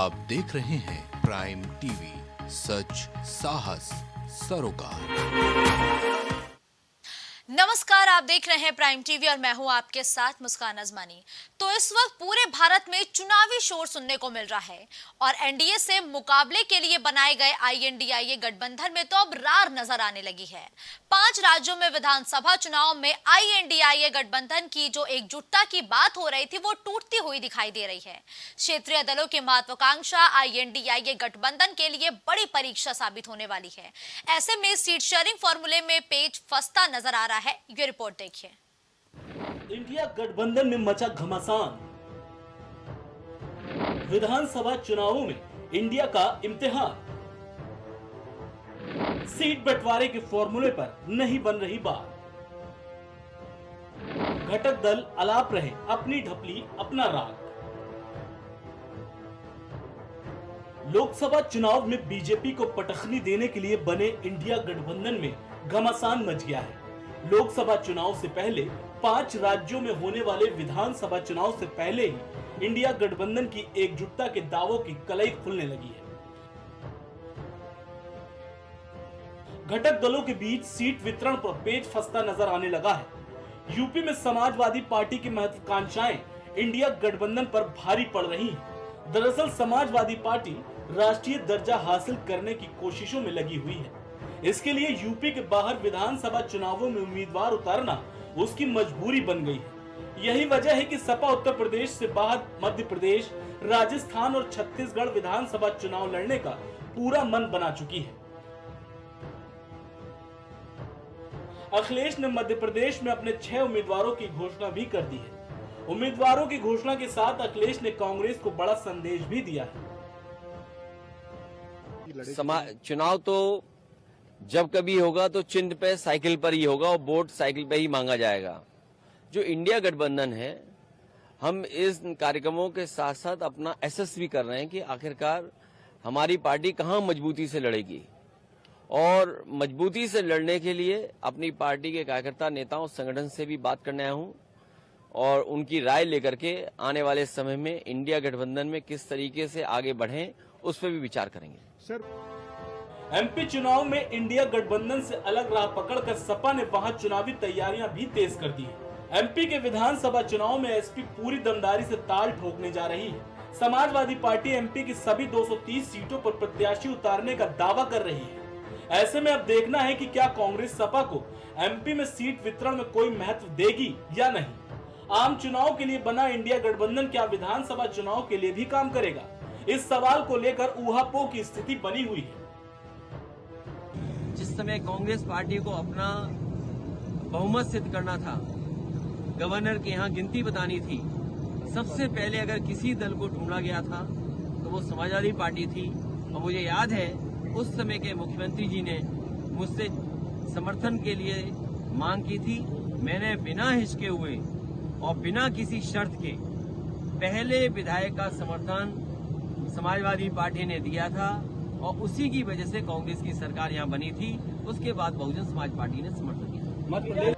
आप देख रहे हैं प्राइम टीवी, सच साहस सरोकार। नमस्कार, आप देख रहे हैं प्राइम टीवी और मैं हूं आपके साथ मुस्कान अजमानी। तो इस वक्त पूरे भारत में चुनावी शोर सुनने को मिल रहा है और एनडीए से मुकाबले के लिए बनाए गए आईएनडीआईए गठबंधन में तो अब रार नजर आने लगी है। 5 राज्यों में विधानसभा चुनाव में आईएनडीआईए गठबंधन की जो एकजुटता की बात हो रही थी वो टूटती हुई दिखाई दे रही है। क्षेत्रीय दलों की महत्वाकांक्षा आईएनडीआईए गठबंधन के लिए बड़ी परीक्षा साबित होने वाली है। ऐसे में सीट शेयरिंग फॉर्मूले में पेच फंसता नजर आ रहा है। ये रिपोर्ट देखिए। इंडिया गठबंधन में मचा घमासान। विधानसभा चुनावों में इंडिया का इम्तिहान। सीट बंटवारे के फॉर्मूले पर नहीं बन रही बात। घटक दल अलाप रहे अपनी ढपली अपना राग। लोकसभा चुनाव में बीजेपी को पटखनी देने के लिए बने इंडिया गठबंधन में घमासान मच गया है। लोकसभा चुनाव से पहले 5 राज्यों में होने वाले विधानसभा चुनाव से पहले ही इंडिया गठबंधन की एकजुटता के दावों की कलई खुलने लगी है। घटक दलों के बीच सीट वितरण पर पेच फंसता नजर आने लगा है। यूपी में समाजवादी पार्टी की महत्वाकांक्षाएं इंडिया गठबंधन पर भारी पड़ रही हैं। दरअसल समाजवादी पार्टी राष्ट्रीय दर्जा हासिल करने की कोशिशों में लगी हुई है। इसके लिए यूपी के बाहर विधानसभा चुनावों में उम्मीदवार उतारना उसकी मजबूरी बन गई है। यही वजह है कि सपा उत्तर प्रदेश से बाहर मध्य प्रदेश, राजस्थान और छत्तीसगढ़ विधानसभा चुनाव लड़ने का पूरा मन बना चुकी है। अखिलेश ने मध्य प्रदेश में अपने 6 उम्मीदवारों की घोषणा भी कर दी है। उम्मीदवारों की घोषणा के साथ अखिलेश ने कांग्रेस को बड़ा संदेश भी दिया है। चुनाव तो जब कभी होगा तो चिन्ह पे साइकिल पर ही होगा और वोट साइकिल पे ही मांगा जाएगा। जो इंडिया गठबंधन है, हम इस कार्यक्रमों के साथ साथ अपना एसेस भी कर रहे हैं कि आखिरकार हमारी पार्टी कहां मजबूती से लड़ेगी और मजबूती से लड़ने के लिए अपनी पार्टी के कार्यकर्ता, नेताओं, संगठन से भी बात करने आया हूं और उनकी राय लेकर के आने वाले समय में इंडिया गठबंधन में किस तरीके से आगे बढ़ें उस पर भी विचार करेंगे। सर, एमपी चुनाव में इंडिया गठबंधन से अलग राह पकड़कर सपा ने वहां चुनावी तैयारियां भी तेज कर दी है। एमपी के विधानसभा चुनाव में एसपी पूरी दमदारी से ताल ठोकने जा रही है। समाजवादी पार्टी एमपी की सभी 230 सीटों पर प्रत्याशी उतारने का दावा कर रही है। ऐसे में अब देखना है कि क्या कांग्रेस सपा को एमपी में सीट वितरण में कोई महत्व देगी या नहीं। आम चुनाव के लिए बना इंडिया गठबंधन क्या विधानसभा चुनाव के लिए भी काम करेगा? इस सवाल को लेकर ऊहापोह की स्थिति बनी हुई है। जिस समय कांग्रेस पार्टी को अपना बहुमत सिद्ध करना था, गवर्नर के यहाँ गिनती बतानी थी, सबसे पहले अगर किसी दल को ढूंढा गया था तो वो समाजवादी पार्टी थी। और मुझे याद है उस समय के मुख्यमंत्री जी ने मुझसे समर्थन के लिए मांग की थी। मैंने बिना हिचके हुए और बिना किसी शर्त के पहले विधायक का समर्थन समाजवादी पार्टी ने दिया था और उसी की वजह से कांग्रेस की सरकार यहाँ बनी थी। उसके बाद बहुजन समाज पार्टी ने समर्थन किया।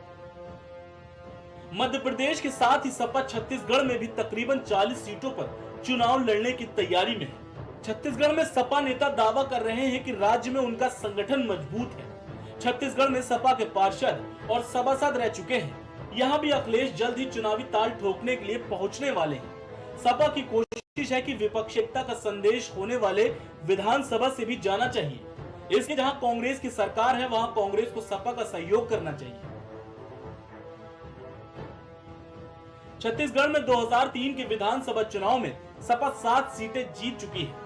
मध्य प्रदेश के साथ ही सपा छत्तीसगढ़ में भी तकरीबन 40 सीटों पर चुनाव लड़ने की तैयारी में है। छत्तीसगढ़ में सपा नेता दावा कर रहे हैं कि राज्य में उनका संगठन मजबूत है। छत्तीसगढ़ में सपा के पार्षद और सभासद रह चुके हैं। यहाँ भी अखिलेश जल्द ही चुनावी ताल ठोकने के लिए पहुंचने वाले हैं। सपा की कोशिश है कि विपक्ष एकता का संदेश होने वाले विधानसभा से भी जाना चाहिए। इसके जहां कांग्रेस की सरकार है वहां कांग्रेस को सपा का सहयोग करना चाहिए। छत्तीसगढ़ में 2003 के विधानसभा चुनाव में सपा 7 सीटें जीत चुकी है।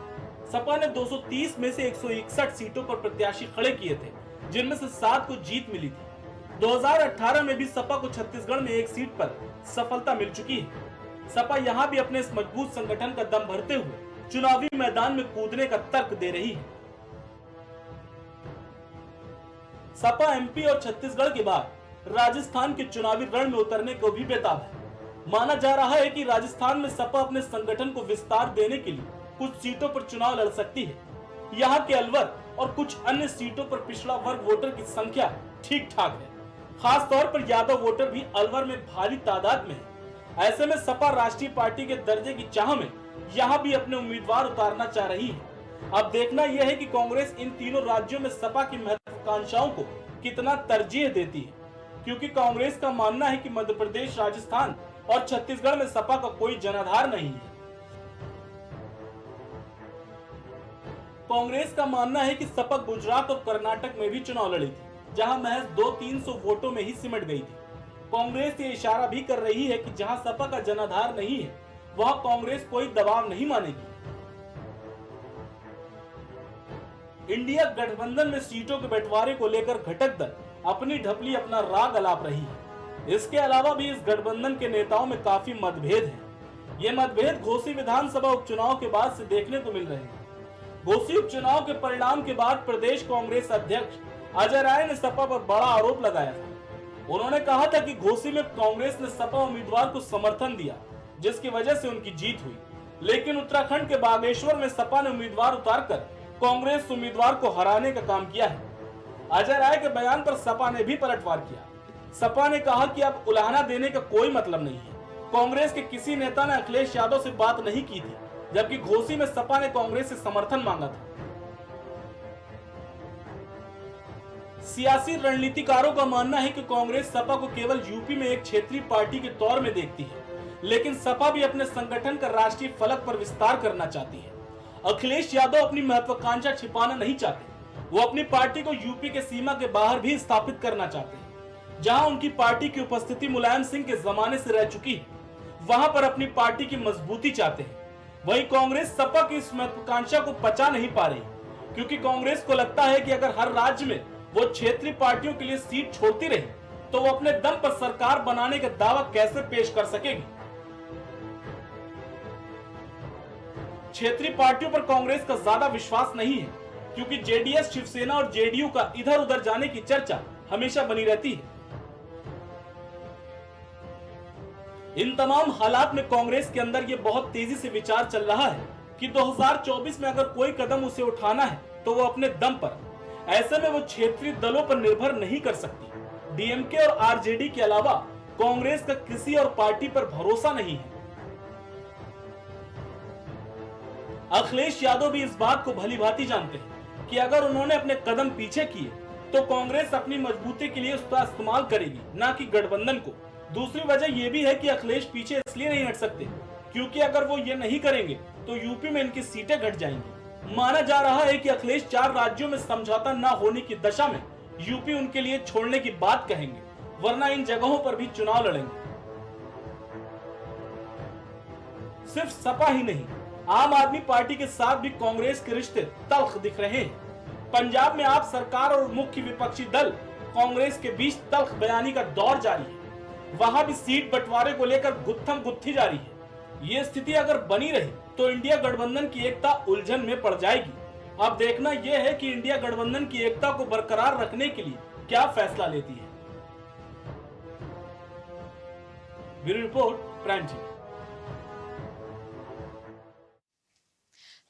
सपा ने 230 में से 161 सीटों पर प्रत्याशी खड़े किए थे, जिनमें से 7 को जीत मिली थी। 2018 में भी सपा को छत्तीसगढ़ में 1 सीट पर सफलता मिल चुकी है। सपा यहां भी अपने इस मजबूत संगठन का दम भरते हुए चुनावी मैदान में कूदने का तर्क दे रही है। सपा एमपी और छत्तीसगढ़ के बाद राजस्थान के चुनावी रण में उतरने को भी बेताब है। माना जा रहा है कि राजस्थान में सपा अपने संगठन को विस्तार देने के लिए कुछ सीटों पर चुनाव लड़ सकती है। यहाँ के अलवर और कुछ अन्य सीटों पर पिछड़ा वर्ग वोटर की संख्या ठीक ठाक है। खास तौर पर यादव वोटर भी अलवर में भारी तादाद में है। ऐसे में सपा राष्ट्रीय पार्टी के दर्जे की चाह में यहाँ भी अपने उम्मीदवार उतारना चाह रही है। अब देखना यह है कि कांग्रेस इन तीनों राज्यों में सपा की महत्वाकांक्षाओं को कितना तरजीह देती है, क्योंकि कांग्रेस का मानना है कि मध्य प्रदेश, राजस्थान और छत्तीसगढ़ में सपा का कोई जनाधार नहीं है। कांग्रेस का मानना है कि सपा गुजरात और कर्नाटक में भी चुनाव लड़ी थी, जहां महज 200-300 वोटों में ही सिमट गई थी। कांग्रेस ये इशारा भी कर रही है कि जहां सपा का जनाधार नहीं है, वहां कांग्रेस कोई दबाव नहीं मानेगी। इंडिया गठबंधन में सीटों के बंटवारे को लेकर घटक दल अपनी ढपली, अपना राग अलाप रही है। इसके अलावा भी इस गठबंधन के नेताओं में काफी मतभेद हैं। ये मतभेद घोसी विधानसभा उपचुनाव के बाद से देखने को मिल रहे हैं। घोसी उपचुनाव के परिणाम के बाद प्रदेश कांग्रेस अध्यक्ष अजय राय ने सपा पर बड़ा आरोप लगाया था। उन्होंने कहा था कि घोसी में कांग्रेस ने सपा उम्मीदवार को समर्थन दिया, जिसकी वजह से उनकी जीत हुई। लेकिन उत्तराखंड के बागेश्वर में सपा ने उम्मीदवार उतारकर कांग्रेस उम्मीदवार को हराने का काम किया है। अजय राय के बयान पर सपा ने भी पलटवार किया। सपा ने कहा कि अब उलाहना देने का कोई मतलब नहीं है। कांग्रेस के किसी नेता ने अखिलेश यादव से बात नहीं की थी, जबकि घोसी में सपा ने कांग्रेस से समर्थन मांगा था। सियासी रणनीतिकारों का मानना है कि कांग्रेस सपा को केवल यूपी में एक क्षेत्रीय पार्टी के तौर में देखती है, लेकिन सपा भी अपने संगठन का राष्ट्रीय फलक पर विस्तार करना चाहती है। अखिलेश यादव अपनी महत्वाकांक्षा छिपाना नहीं चाहते। वो अपनी पार्टी को यूपी के सीमा के बाहर भी स्थापित करना चाहते हैं। जहां उनकी पार्टी की उपस्थिति मुलायम सिंह के जमाने से रह चुकी है, वहां पर अपनी पार्टी की मजबूती चाहते हैं। वहीं कांग्रेस सपा की इस महत्वाकांक्षा को पचा नहीं पा रही, क्योंकि कांग्रेस को लगता है कि अगर हर राज्य में वो क्षेत्रीय पार्टियों के लिए सीट छोड़ती रही, तो वो अपने दम पर सरकार बनाने का दावा कैसे पेश कर सकेगी। क्षेत्रीय पार्टियों पर कांग्रेस का ज्यादा विश्वास नहीं है, क्योंकि जेडीएस, शिवसेना और जेडीयू का इधर उधर जाने की चर्चा हमेशा बनी रहती है। इन तमाम हालात में कांग्रेस के अंदर ये बहुत तेजी से विचार चल रहा है कि 2024 में अगर कोई कदम उसे उठाना है तो वो अपने दम पर। ऐसे में वो क्षेत्रीय दलों पर निर्भर नहीं कर सकती। डीएमके और आरजेडी के अलावा कांग्रेस का किसी और पार्टी पर भरोसा नहीं है। अखिलेश यादव भी इस बात को भली भांति जानते हैं कि अगर उन्होंने अपने कदम पीछे किए तो कांग्रेस अपनी मजबूती के लिए उसका इस्तेमाल करेगी, ना कि गठबंधन को। दूसरी वजह यह भी है कि अखिलेश पीछे इसलिए नहीं हट सकते क्योंकि अगर वो ये नहीं करेंगे तो यूपी में इनकी सीटें घट जाएंगी। माना जा रहा है कि अखिलेश 4 राज्यों में समझौता न होने की दशा में यूपी उनके लिए छोड़ने की बात कहेंगे, वरना इन जगहों पर भी चुनाव लड़ेंगे। सिर्फ सपा ही नहीं, आम आदमी पार्टी के साथ भी कांग्रेस के रिश्ते तल्ख दिख रहे हैं। पंजाब में आप सरकार और मुख्य विपक्षी दल कांग्रेस के बीच तल्ख बयानी का दौर जारी है। वहां भी सीट बंटवारे को लेकर गुत्थम गुत्थी जारी है। ये स्थिति अगर बनी रही तो इंडिया गठबंधन की एकता उलझन में पड़ जाएगी। अब देखना यह है कि इंडिया गठबंधन की एकता को बरकरार रखने के लिए क्या फैसला लेती है। Bureau report, prime TV.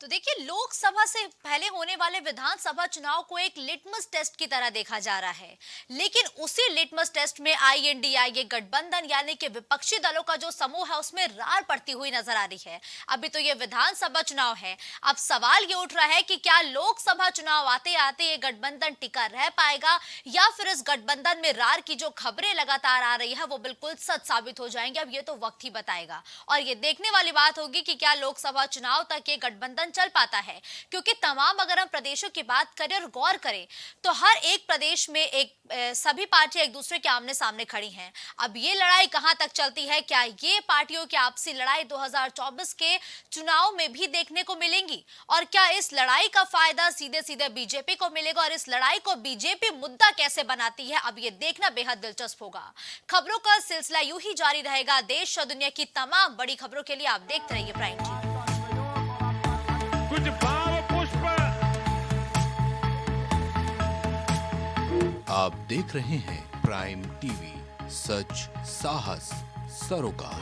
तो देखिए, लोकसभा से पहले होने वाले विधानसभा चुनाव को एक लिटमस टेस्ट की तरह देखा जा रहा है, लेकिन उसी लिटमस टेस्ट में INDIA गठबंधन यानी कि विपक्षी दलों का जो समूह है उसमें रार पड़ती हुई नजर आ रही है। अभी तो ये विधानसभा चुनाव है। अब सवाल ये उठ रहा है कि क्या लोकसभा चुनाव आते आते ये गठबंधन टिका रह पाएगा, या फिर इस गठबंधन में रार की जो खबरें लगातार आ रही है वो बिल्कुल सच साबित हो जाएंगे। अब ये तो वक्त ही बताएगा, और ये देखने वाली बात होगी कि क्या लोकसभा चुनाव तक ये गठबंधन चल पाता है, क्योंकि तमाम अगर हम प्रदेशों की बात करें और गौर करें तो हर एक प्रदेश में सभी पार्टियां एक दूसरे के आमने सामने खड़ी हैं। अब ये लड़ाई कहां तक चलती है, क्या ये पार्टियों की आपसी लड़ाई 2024 के चुनाव में भी देखने को मिलेंगी, और क्या इस लड़ाई का फायदा सीधे सीधे बीजेपी को मिलेगा, और इस लड़ाई को बीजेपी मुद्दा कैसे बनाती है, अब ये देखना बेहद दिलचस्प होगा। खबरों का सिलसिला यूं ही जारी रहेगा। देश और दुनिया की तमाम बड़ी खबरों के लिए आप देखते रहिए प्राइम टीवी। कुछ भाव पुष्प। आप देख रहे हैं प्राइम टीवी, सच साहस सरोकार।